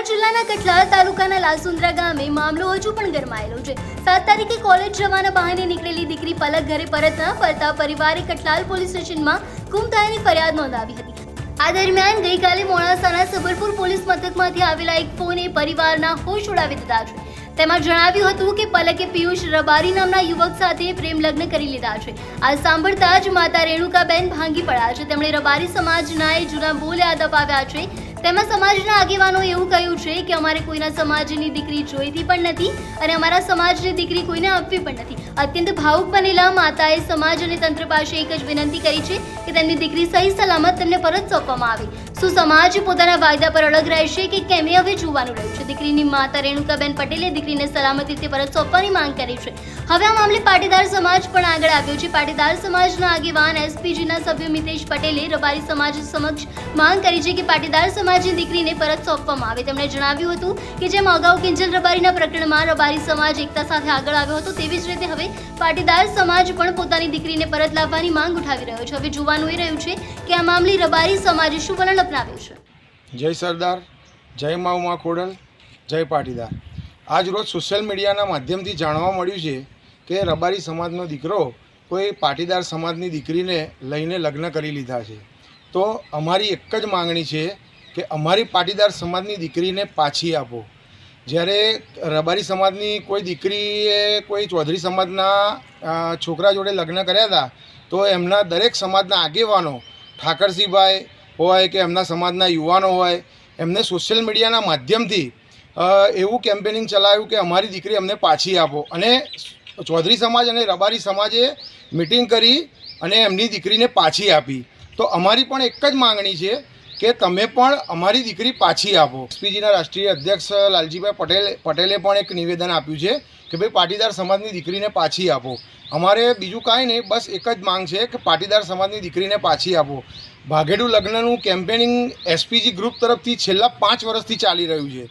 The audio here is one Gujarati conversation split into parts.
નડિયાદ જિલ્લાના કઠલાલ તાલુકાના લાસુંદ્રા ગામે મામલો હજુ પણ ગરમાયેલો છે। 7 તારીખે કોલેજ જવાના બહાને નીકળેલી દીકરી પલક ઘરે પરત ન ફરતા પરિવારે કઠલાલ પોલીસ સ્ટેશનમાં ગુમ થયાની ફરિયાદ નોંધાવી હતી। આ દરમિયાન ગઈકાલે મોડાસાના સબરપુર પોલીસ મથકમાંથી આવેલા એક ફોને પરિવારના હોશ ઉડાવી દીધા છે। તેમાં જણાવ્યું હતું કે પલકે પિયુષ રબારી નામના યુવક સાથે પ્રેમ લગ્ન કરી લીધા છે। આ સાંભળતા જ માતા રેણુકાબેન ભાંગી પડ્યા છે। તેમણે રબારી સમાજના જૂના બોલ યાદ અપાવ્યા છે। તેમાં સમાજના આગેવાનોએ એવું કહ્યું છે કે અમારે કોઈના સમાજની દીકરી જોઈતી પણ નથી અને અમારા સમાજની દીકરી કોઈને આપવી પણ નથી। અત્યંત ભાવુક બનેલા માતાએ સમાજ અને તંત્ર પાસે એક જ વિનંતી કરી છે કે તેમની દીકરી સહી સલામત તેમને પરત સોંપવામાં આવે। શું સમાજ પોતાના વાયદા પર અડગ રહેશે કે કેમ એ હવે જોવાનું રહ્યું છે। દીકરીની માતા રેણુકાબેન પટેલે દીકરીને સલામત રીતે પરત સોંપવાની માંગ કરી છે। હવે આ મામલે પાટીદાર સમાજ પણ આગળ આવ્યો છે। પાટીદાર સમાજના આગેવાન એસપીજીના સભ્ય મિતેશ પટેલે રબારી સમાજ સમક્ષ માંગ કરી છે કે પાટીદાર સમાજની દીકરીને પરત સોંપવામાં આવે। તેમણે જણાવ્યું હતું કે જેમ અગાઉ કિંજલ રબારીના પ્રકરણમાં રબારી સમાજ એકતા સાથે આગળ આવ્યો હતો તેવી જ રીતે હવે પાટીદાર સમાજ પણ પોતાની દીકરીને પરત લાવવાની માંગ ઉઠાવી રહ્યો છે। હવે જોવાનું એ રહ્યું છે કે આ મામલે રબારી સમાજે શું વલણ અપનાવ્યું છે। જય સરદાર, જય મા ઉમા ખોડલ, જય પાટીદાર। આજ રોજ સોશિયલ મીડિયાના માધ્યમથી જાણવા મળ્યું છે કે રબારી સમાજનો દીકરો કોઈ પાટીદાર સમાજની દીકરીને લઈને લગ્ન કરી લીધા છે। તો અમારી એક જ માંગણી છે કે અમારી પાટીદાર સમાજની દીકરીને પાછી આપો। જ્યારે રબારી સમાજની કોઈ દીકરીએ કોઈ ચૌધરી સમાજના છોકરા જોડે લગ્ન કર્યા હતા તો એમના દરેક સમાજના આગેવાનો ઠાકરસિંહભાઈ હોય કે એમના સમાજના યુવાનો હોય એમને સોશિયલ મીડિયાના માધ્યમથી એવું કેમ્પેનિંગ ચલાવ્યું કે અમારી દીકરી અમને પાછી આપો અને ચૌધરી સમાજ અને રબારી સમાજે મિટિંગ કરી અને એમની દીકરીને પાછી આપી। તો અમારી પણ એક જ માંગણી છે કે તમે પણ અમારી દીકરી પાછી આપો। એસપીજીના રાષ્ટ્રીય અધ્યક્ષ લાલજીભાઈ પટેલે પણ એક નિવેદન આપ્યું છે કે ભાઈ પાટીદાર સમાજની દીકરીને પાછી આપો। અમારે બીજું કાંઈ નહીં, બસ એક જ માંગ છે કે પાટીદાર સમાજની દીકરીને પાછી આપો। ભાગેડુ લગ્નનું કેમ્પેનિંગ એસપીજી ગ્રુપ તરફથી છેલ્લા 5 વર્ષથી ચાલી રહ્યું છે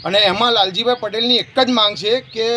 અને એમાં લાલજીભાઈ પટેલની એક જ માંગ છે કે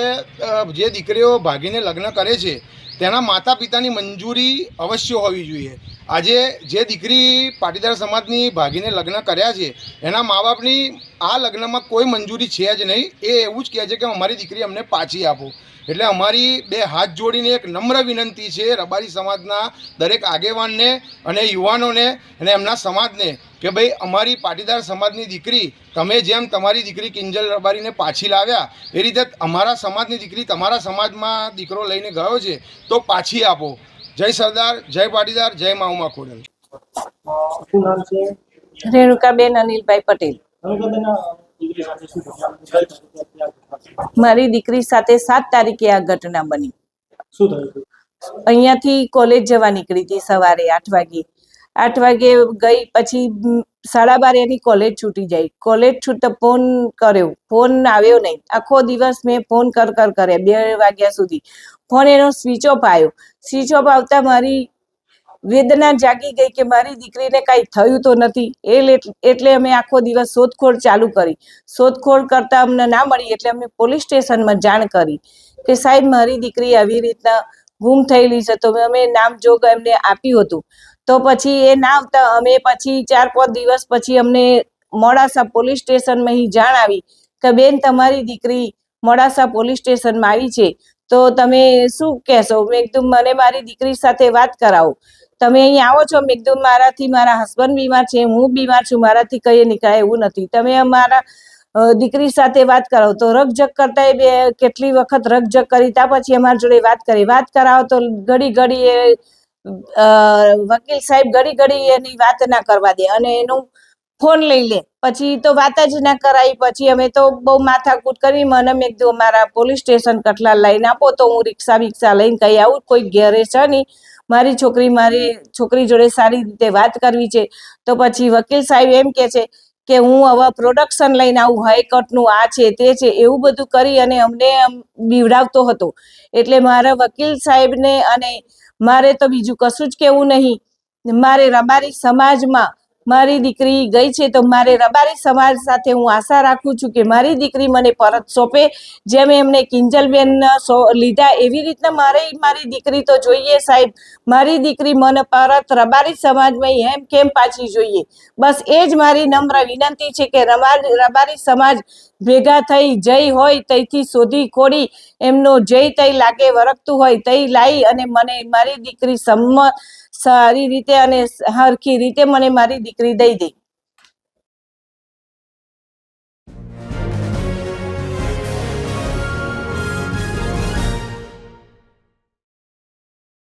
જે દીકરીઓ ભાગીને લગ્ન કરે છે તેના માતા પિતાની મંજૂરી અવશ્ય હોવી જોઈએ। આજે જે દીકરી પાટીદાર સમાજની ભાગીને લગ્ન કર્યા છે એના મા બાપની આ લગ્નમાં કોઈ મંજૂરી છે જ નહીં। એ એવું જ કહે છે કે અમારી દીકરી અમને પાછી આપો। એટલે અમારી બે હાથ જોડીને એક નમ્ર વિનંતી છે રબારી સમાજના દરેક આગેવાનને અને યુવાનોને અને એમના સમાજને કે ભાઈ અમારી પાટીદાર સમાજની દીકરી તમે જેમ તમારી દીકરી કિંજલ રબારીને પાછી લાવ્યા એ રીતે અમારા સમાજની દીકરી તમારા સમાજમાં દીકરો લઈને ગયો છે તો પાછી આપો। જય સરદાર, જય પાટીદાર, જય મા ઉમા ખોડલ। શું નામ છે? રેણુકાબેન અનિલભાઈ પટેલ। મારી દીકરી સાથે 7 તારીખે આ ઘટના બની। શું થયું હતું? અહીંયાથી કોલેજ જવા નીકળી હતી સવારે 8 વાગે। 8 વાગે ગઈ પછી 12:30 એની કોલેજ છૂટી જાય। કોલેજ છૂટતા ફોન કર્યો, ફોન આવ્યો નહીં। આખો દિવસ મેં ફોન કર્યા 2 વાગ્યા સુધી। ફોન એનો સ્વિચ ઓફ આવ્યો। સ્વિચ ઓફ આવતા મારી વેદના જાગી ગઈ કે મારી દીકરીને કાંઈ થયું તો નથી। એટલે અમે આખો દિવસ શોધખોળ ચાલુ કરી। શોધખોળ કરતા અમને ના મળી એટલે અમે પોલીસ સ્ટેશનમાં જાણ કરી કે સાહેબ મારી દીકરી આવી રીતના ગુમ થયેલી છે। તો અમે નામજોગ એમને આપ્યું હતું। તો પછી એ ના આવતા અમે પછી 4-5 દિવસ પછી અમને મોડાસા પોલીસ સ્ટેશનમાં જાણ આવી કે બેન તમારી દીકરી મોડાસા પોલીસ સ્ટેશનમાં આવી છે તો તમે શું કહેશો। મેં કીધું મને મારી દીકરી સાથે વાત કરાવો। તમે અહીં આવો છો? મેં કીધું મારાથી મારા હસબન્ડ બીમાર છે, હું બીમાર છું, મારાથી કઈ નીકળાય એવું નથી, તમે અમારા દીકરી સાથે વાત કરાવો। તો રકઝક કરતા એ કેટલી વખત રકઝક કરી ત્યાં પછી અમારી જોડે વાત કરી। વાત કરાવો તો ઘડી એ વકીલ સાહેબ ઘડી એની વાત ના કરવા દે અને એનું ફોન લઈ લે। પછી તો વાત જ ના કરાવી। પછી અમે તો બહુ માથાકૂટ કરી। મને મેં કીધું અમારા પોલીસ સ્ટેશન કઠલાલ લઈને આપો તો હું રિક્ષા લઈને કઈ આવું, કોઈ ઘેરે છે નહીં, મારી છોકરી જોડે સારી રીતે વાત કરવી છે। તો પછી વકીલ સાહેબ એમ કે છે કે હું હવે પ્રોડક્શન લઈને આવું, હાઈકોર્ટનું આ છે તે છે એવું બધું કરી અને અમને બીવડાવતો હતો। એટલે મારા વકીલ સાહેબને અને મારે તો બીજું કશું જ કહેવું નહીં। મારે રબારી સમાજમાં મારી દીકરી ગઈ છે તો મારે રબારી સમાજ સાથે હું આશા રાખું છું કે મારી દીકરી મને પરત સોંપે. જેમ એમને કિંજલબેન લીધા એવી રીતના મારે મારી દીકરી તો જોઈએ સાહેબ. મારી દીકરી મને પરત રબારી સમાજમાં એમ કેમ પાછી જોઈએ. બસ એ જ મારી નમ્ર વિનંતી છે કે રબારી સમાજ ભેગા થઈ જય હોય તઈથી શોધી ખોડી એમનો જય તઈ લાગે વરખતું હોય તઈ લાવી અને મને મારી દીકરી સારી રીતે અને હરખી રીતે મને મારી દીકરી દઈ દે.